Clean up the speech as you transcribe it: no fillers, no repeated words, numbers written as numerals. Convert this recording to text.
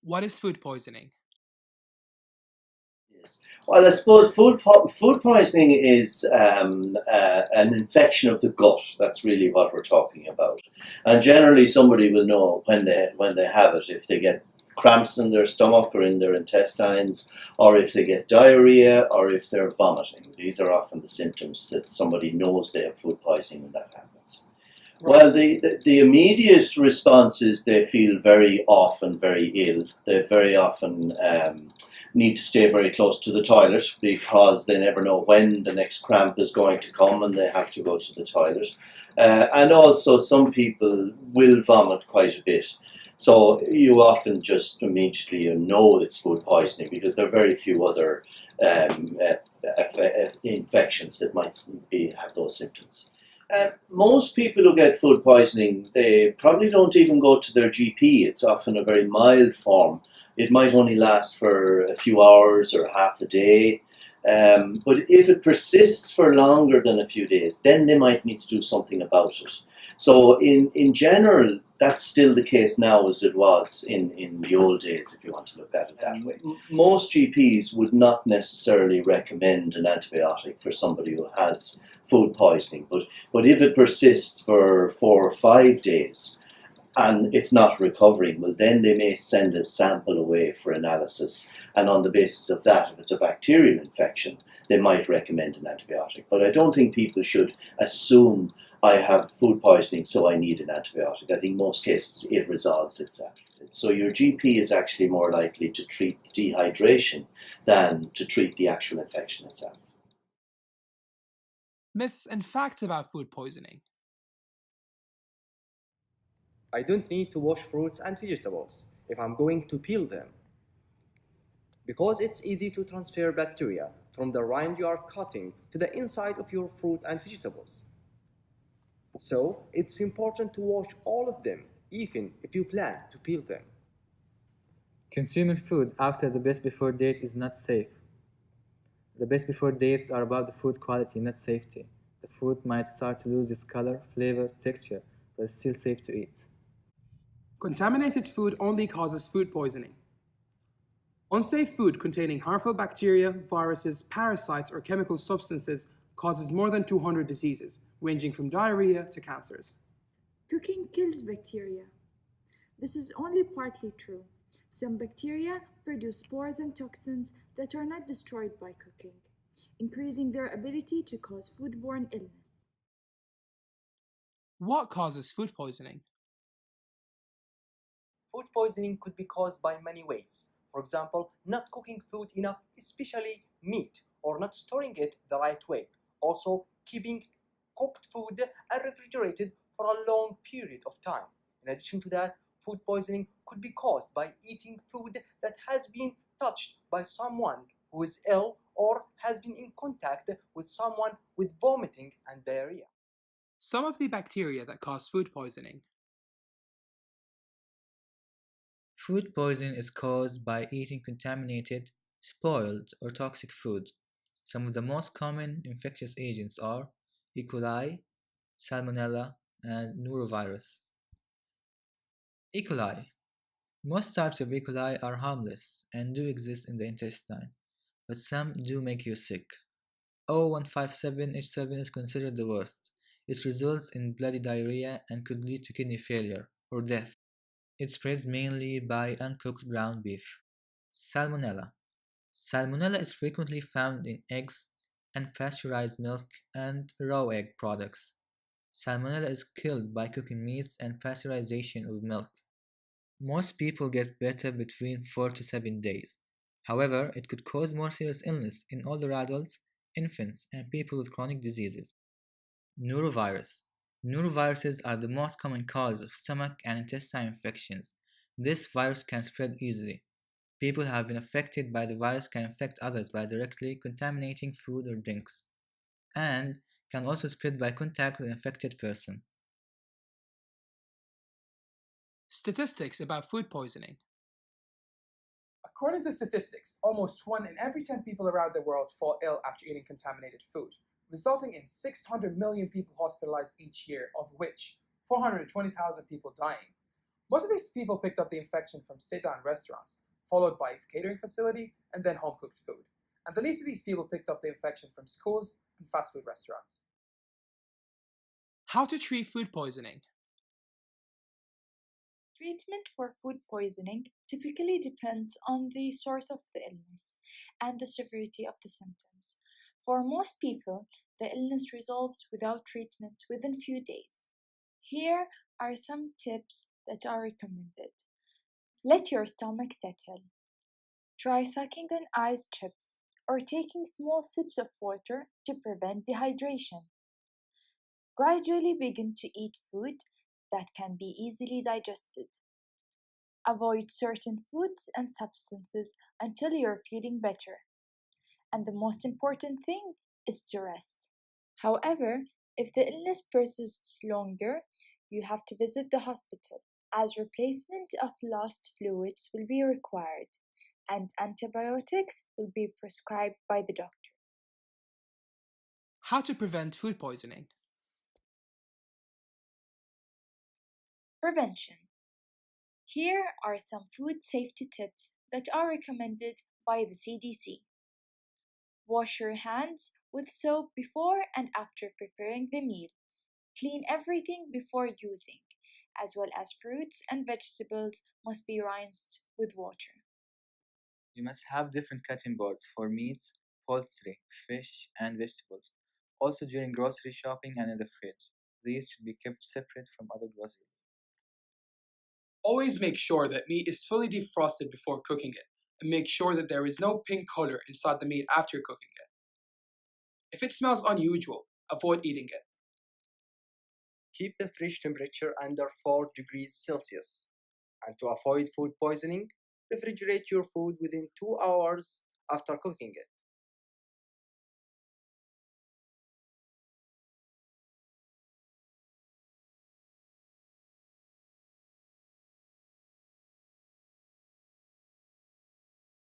What is food poisoning? Yes. Well, I suppose food poisoning is an infection of the gut. That's really what we're talking about. And generally, somebody will know when they have it if they get cramps in their stomach or in their intestines, or if they get diarrhea, or if they're vomiting. These are often the symptoms that somebody knows they have food poisoning when that happens. Right. Well, the immediate response is they feel very often very ill. They very often need to stay very close to the toilet because they never know when the next cramp is going to come and they have to go to the toilet. And also, some people will vomit quite a bit. So you often just immediately know it's food poisoning because there are very few other um, uh, infections that might have those symptoms. Most people who get food poisoning, they probably don't even go to their GP. It's often a very mild form. It might only last for a few hours or half a day. But if it persists for longer than a few days, then they might need to do something about it. So, in general, that's still the case now as it was in the old days, if you want to look at it that way. Most GPs would not necessarily recommend an antibiotic for somebody who has food poisoning, but if it persists for 4 or 5 days and it's not recovering, well, then they may send a sample away for analysis. And on the basis of that, if it's a bacterial infection, they might recommend an antibiotic. But I don't think people should assume I have food poisoning, so I need an antibiotic. I think most cases it resolves itself. So your GP is actually more likely to treat dehydration than to treat the actual infection itself. Myths and facts about food poisoning. I don't need to wash fruits and vegetables if I'm going to peel them, because it's easy to transfer bacteria from the rind you are cutting to the inside of your fruit and vegetables. So it's important to wash all of them, even if you plan to peel them. Consuming food after the best before date is not safe. The best before dates are about the food quality, not safety. The food might start to lose its color, flavor, texture, but it's still safe to eat. Contaminated food only causes food poisoning. Unsafe food containing harmful bacteria, viruses, parasites, or chemical substances causes more than 200 diseases, ranging from diarrhea to cancers. Cooking kills bacteria. This is only partly true. Some bacteria produce spores and toxins that are not destroyed by cooking, increasing their ability to cause foodborne illness. What causes food poisoning? Food poisoning could be caused by many ways. For example, not cooking food enough, especially meat, or not storing it the right way. Also, keeping cooked food unrefrigerated for a long period of time. In addition to that, food poisoning could be caused by eating food that has been touched by someone who is ill or has been in contact with someone with vomiting and diarrhea. Some of the bacteria that cause food poisoning. Food poisoning is caused by eating contaminated, spoiled, or toxic food. Some of the most common infectious agents are E. coli, Salmonella, and norovirus. E. coli. Most types of E. coli are harmless and do exist in the intestine, but some do make you sick. O157H7 is considered the worst. It results in bloody diarrhea and could lead to kidney failure or death. It spreads mainly by uncooked ground beef. Salmonella. Salmonella is frequently found in eggs, unpasteurized milk, and raw egg products. Salmonella is killed by cooking meats and pasteurization of milk. Most people get better between 4 to 7 days. However, it could cause more serious illness in older adults, infants, and people with chronic diseases. Norovirus. Noroviruses are the most common cause of stomach and intestinal infections. This virus can spread easily. People who have been affected by the virus can infect others by directly contaminating food or drinks, and can also spread by contact with an infected person. Statistics about food poisoning. According to statistics, almost 1 in every 10 people around the world fall ill after eating contaminated food, resulting in 600 million people hospitalized each year, of which 420,000 people dying. Most of these people picked up the infection from sit-down restaurants, followed by catering facility, and then home-cooked food. And the least of these people picked up the infection from schools and fast food restaurants. How to treat food poisoning. Treatment for food poisoning typically depends on the source of the illness and the severity of the symptoms. For most people, the illness resolves without treatment within few days. Here are some tips that are recommended. Let your stomach settle. Try sucking on ice chips or taking small sips of water to prevent dehydration. Gradually begin to eat food that can be easily digested. Avoid certain foods and substances until you're feeling better. And the most important thing is to rest. However, if the illness persists longer, you have to visit the hospital, as replacement of lost fluids will be required and antibiotics will be prescribed by the doctor. How to prevent food poisoning. Prevention. Here are some food safety tips that are recommended by the CDC. Wash your hands with soap before and after preparing the meal. Clean everything before using, as well as fruits and vegetables must be rinsed with water. You must have different cutting boards for meats, poultry, fish, and vegetables. Also during grocery shopping and in the fridge. These should be kept separate from other groceries. Always make sure that meat is fully defrosted before cooking it, and make sure that there is no pink color inside the meat after cooking it. If it smells unusual, avoid eating it. Keep the fridge temperature under 4 degrees Celsius. And to avoid food poisoning, refrigerate your food within 2 hours after cooking it.